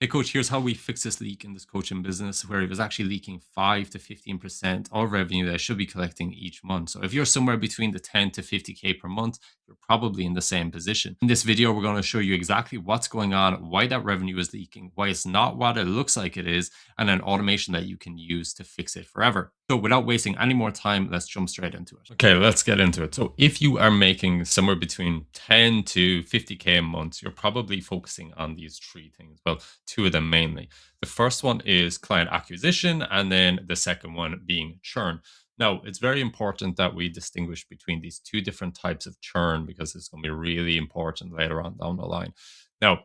Hey coach, here's how we fix this leak in this coaching business where it was actually leaking 5 to 15% of revenue that I should be collecting each month. So if you're somewhere between the 10 to 50K per month, you're probably in the same position. In this video, we're going to show you exactly what's going on, why that revenue is leaking, why it's not what it looks like it is, and an automation that you can use to fix it forever. So without wasting any more time, let's jump straight into it. Okay, let's get into it. So if you are making somewhere between 10 to 50K a month, you're probably focusing on these three things. Well, two of them mainly. The first one is client acquisition, and then the second one being churn. Now, it's very important that we distinguish between these two different types of churn because it's going to be really important later on down the line. Now,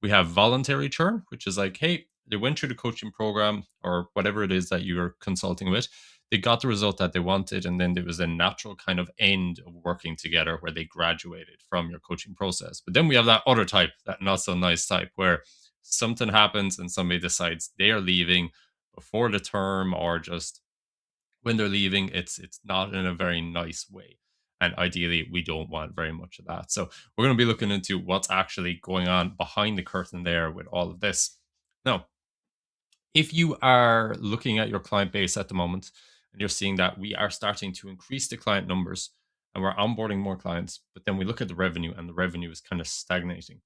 we have voluntary churn, which is like, hey, they went through the coaching program or whatever it is that you're consulting with. They got the result that they wanted, and then there was a natural kind of end of working together where they graduated from your coaching process. But then we have that other type, that not so nice type, where something happens and somebody decides they are leaving before the term, or just when they're leaving, it's not in a very nice way. And ideally, we don't want very much of that. So we're going to be looking into what's actually going on behind the curtain there with all of this. Now, if you are looking at your client base at the moment and you're seeing that we are starting to increase the client numbers and we're onboarding more clients, but then we look at the revenue and the revenue is kind of stagnating,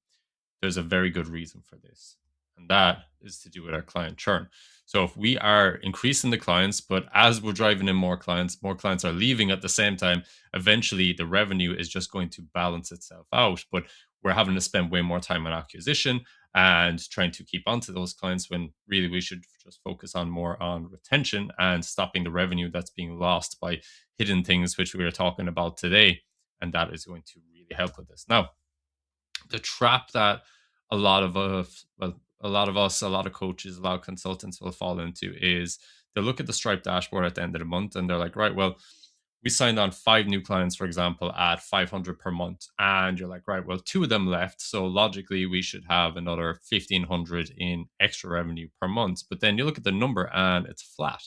there's a very good reason for this. And that is to do with our client churn. So if we are increasing the clients, but as we're driving in more clients are leaving at the same time, eventually the revenue is just going to balance itself out. But we're having to spend way more time on acquisition and trying to keep onto those clients when really we should just focus on more on retention and stopping the revenue that's being lost by hidden things, which we are talking about today. And that is going to really help with this. Now, the trap that a lot of us, well, a lot of us, a lot of coaches, a lot of consultants will fall into is they look at the Stripe dashboard at the end of the month and they're like, right, well, we signed on 5 new clients, for example, at 500 per month. And you're like, right, well, 2 of them left. So logically, we should have another 1,500 in extra revenue per month. But then you look at the number and it's flat.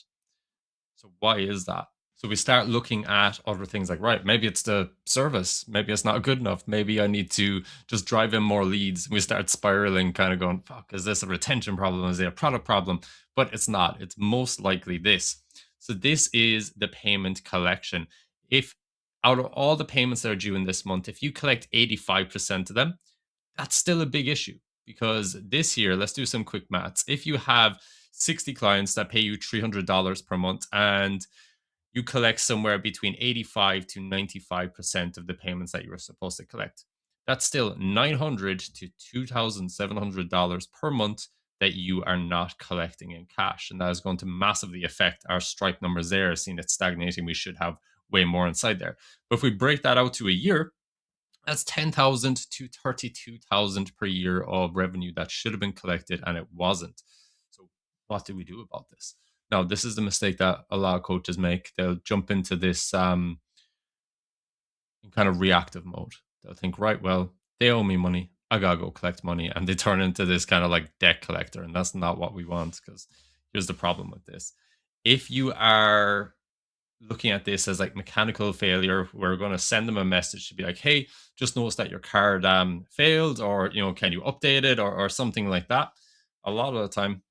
So why is that? So we start looking at other things like, right, maybe it's the service. Maybe it's not good enough. Maybe I need to just drive in more leads. We start spiraling, kind of going, fuck, is this a retention problem? Is it a product problem? But it's not. It's most likely this. So this is the payment collection. If out of all the payments that are due in this month, if you collect 85% of them, that's still a big issue because this year, let's do some quick maths. If you have 60 clients that pay you $300 per month and you collect somewhere between 85 to 95% of the payments that you were supposed to collect, that's still $900 to $2,700 per month that you are not collecting in cash. And that is going to massively affect our Stripe numbers there. Seeing it stagnating, we should have way more inside there. But if we break that out to a year, that's 10,000 to 32,000 per year of revenue that should have been collected and it wasn't. So what do we do about this? Now, this is the mistake that a lot of coaches make. They'll jump into this in kind of reactive mode. They'll think, right, well, they owe me money. I gotta go collect money. And they turn into this kind of like debt collector. And that's not what we want, because here's the problem with this. If you are looking at this as like mechanical failure, we're going to send them a message to be like, hey, just notice that your card failed, or can you update it, or something like that. A lot of the time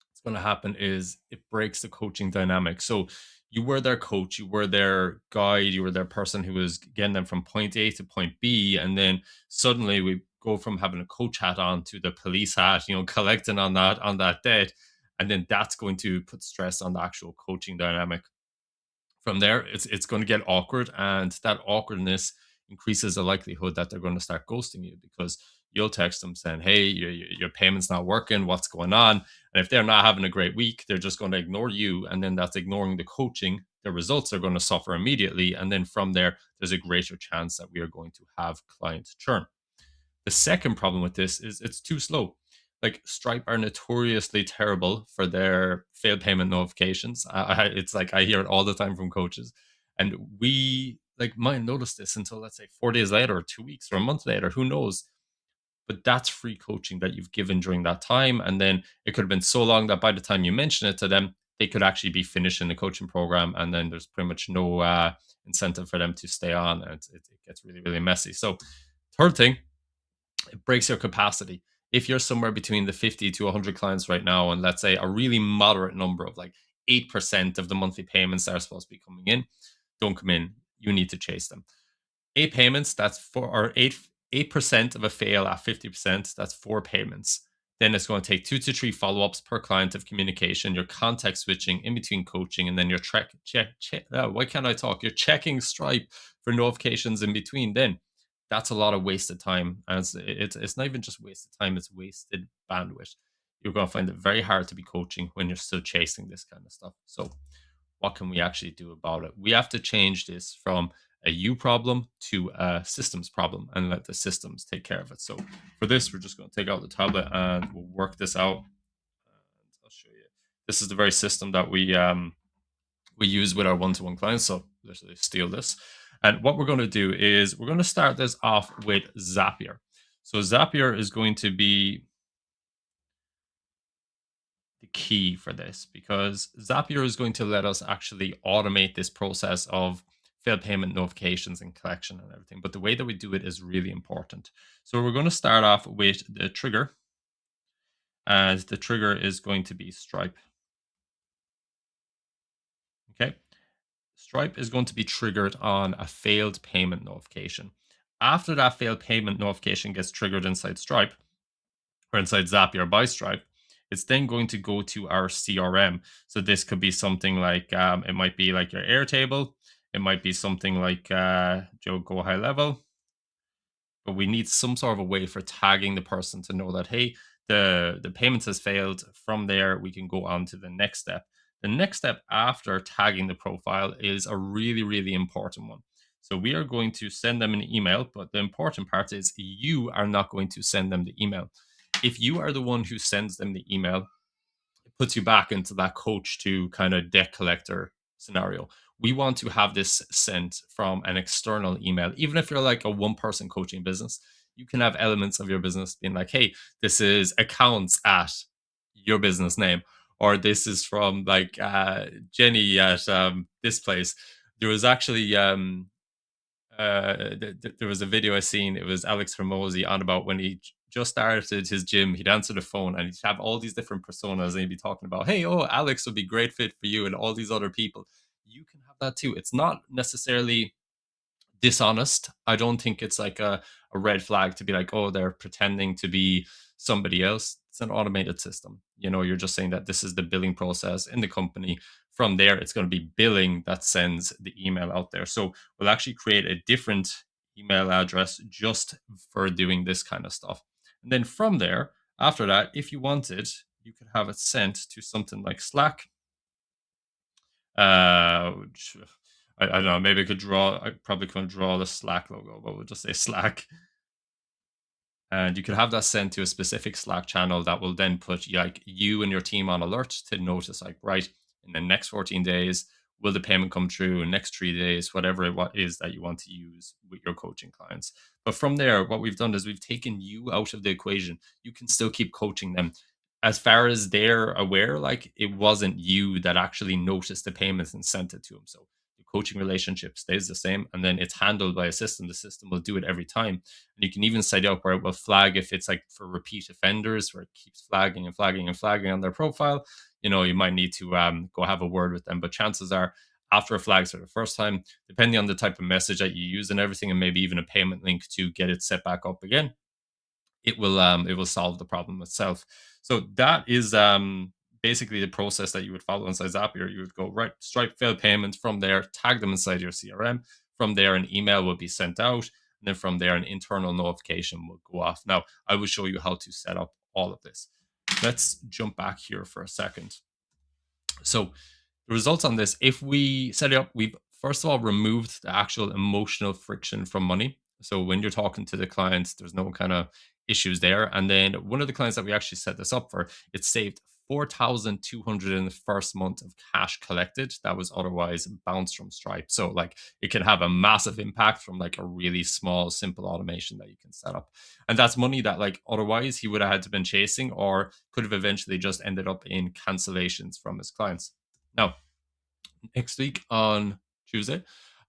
what's going to happen is it breaks the coaching dynamic. So you were their coach, you were their guide, you were their person who was getting them from point A to point B, and then suddenly we go from having a coach hat on to the police hat, collecting on that debt, and then that's going to put stress on the actual coaching dynamic. From there, it's going to get awkward, and that awkwardness increases the likelihood that they're going to start ghosting you, because you'll text them saying, hey, your payment's not working, what's going on? And if they're not having a great week, they're just going to ignore you, and then that's ignoring the coaching. The results are going to suffer immediately, and then from there, there's a greater chance that we are going to have client churn. The second problem with this is it's too slow. Like, Stripe are notoriously terrible for their failed payment notifications. It's like I hear it all the time from coaches, and we like might notice this until, let's say, 4 days later, or 2 weeks, or a month later. Who knows? But that's free coaching that you've given during that time, and then it could have been so long that by the time you mention it to them, they could actually be finishing the coaching program, and then there's pretty much no incentive for them to stay on, and it gets really, really messy. So, third thing, it breaks your capacity. If you're somewhere between the 50 to 100 clients right now, and let's say a really moderate number of like 8% of the monthly payments that are supposed to be coming in don't come in, you need to chase them. Eight payments, that's four, or 8% of a fail at 50%, that's four payments. Then it's going to take 2 to 3 follow-ups per client of communication. You're context switching in between coaching, and then you're why can't I talk? You're checking Stripe for notifications in between. Then that's a lot of wasted time, and it's not even just wasted time; it's wasted bandwidth. You're going to find it very hard to be coaching when you're still chasing this kind of stuff. So what can we actually do about it? We have to change this from a you problem to a systems problem and let the systems take care of it. So for this, we're just going to take out the tablet and we'll work this out. And I'll show you. This is the very system that we use with our one-to-one clients. So let's steal this. And what we're going to do is we're going to start this off with Zapier. So Zapier is going to be the key for this because Zapier is going to let us actually automate this process of failed payment notifications and collection and everything. But the way that we do it is really important. So we're going to start off with the trigger, and the trigger is going to be Stripe. Okay. Stripe is going to be triggered on a failed payment notification. After that failed payment notification gets triggered inside Stripe, or inside Zapier by Stripe, it's then going to go to our CRM. So this could be something like it might be like your Airtable, it might be something like Joe Go High Level, but we need some sort of a way for tagging the person to know that hey, the payment has failed. From there, we can go on to the next step. The next step after tagging the profile is a really, really important one. So we are going to send them an email, but the important part is you are not going to send them the email. If you are the one who sends them the email, it puts you back into that coach to kind of debt collector scenario. We want to have this sent from an external email. Even if you're like a one person coaching business, you can have elements of your business being like, hey, this is accounts at your business name, or this is from like Jenny at this place. There was actually there was a video I seen. It was Alex Hormozy on about when he just started his gym. He'd answer the phone and he'd have all these different personas, and he'd be talking about, "Hey, oh, Alex would be great fit for you," and all these other people. You can have that too. It's not necessarily dishonest. I don't think it's like a red flag to be like, oh, they're pretending to be somebody else. It's an automated system. You know, you're just saying that this is the billing process in the company. From there, it's going to be billing that sends the email out there. So we'll actually create a different email address just for doing this kind of stuff. And then from there, after that, if you wanted, you could have it sent to something like Slack. Which I don't know. Maybe I could draw. I probably couldn't draw the Slack logo, but we'll just say Slack. And you could have that sent to a specific Slack channel that will then put like you and your team on alert to notice, like, right, in the next 14 days, will the payment come through? In the next 3 days, whatever it is that you want to use with your coaching clients. But from there, what we've done is we've taken you out of the equation. You can still keep coaching them. As far as they're aware, like it wasn't you that actually noticed the payments and sent it to them. So the coaching relationship stays the same, and then it's handled by a system. The system will do it every time. And you can even set it up where it will flag if it's like for repeat offenders, where it keeps flagging and flagging and flagging on their profile. You know, you might need to go have a word with them. But chances are, after it flags for the first time, depending on the type of message that you use and everything, and maybe even a payment link to get it set back up again, it will solve the problem itself. So that is basically the process that you would follow inside Zapier. You would go right, Stripe failed payments. From there, tag them inside your CRM. From there, an email will be sent out, and then from there, an internal notification will go off. Now, I will show you how to set up all of this. Let's jump back here for a second. So the results on this, if we set it up, we've first of all removed the actual emotional friction from money. So when you're talking to the clients, there's no kind of issues there. And then one of the clients that we actually set this up for, it saved 4,200 in the first month of cash collected that was otherwise bounced from Stripe. So like it can have a massive impact from like a really small, simple automation that you can set up. And that's money that like otherwise he would have had to been chasing or could have eventually just ended up in cancellations from his clients. Now, next week on Tuesday,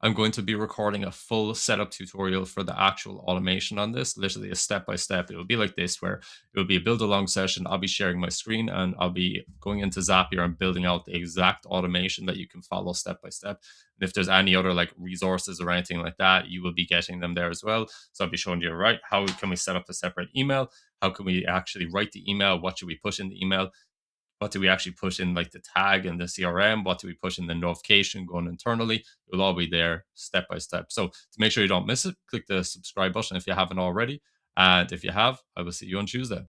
I'm going to be recording a full setup tutorial for the actual automation on this, literally a step by step. It will be like this, where it will be a build along session. I'll be sharing my screen and I'll be going into Zapier and building out the exact automation that you can follow step by step. And if there's any other like resources or anything like that, you will be getting them there as well. So I'll be showing you, right, how can we set up a separate email? How can we actually write the email? What should we push in the email? What do we actually push in, like the tag and the CRM? What do we push in the notification going internally? It will all be there step by step. So to make sure you don't miss it, click the subscribe button if you haven't already. And if you have, I will see you on Tuesday.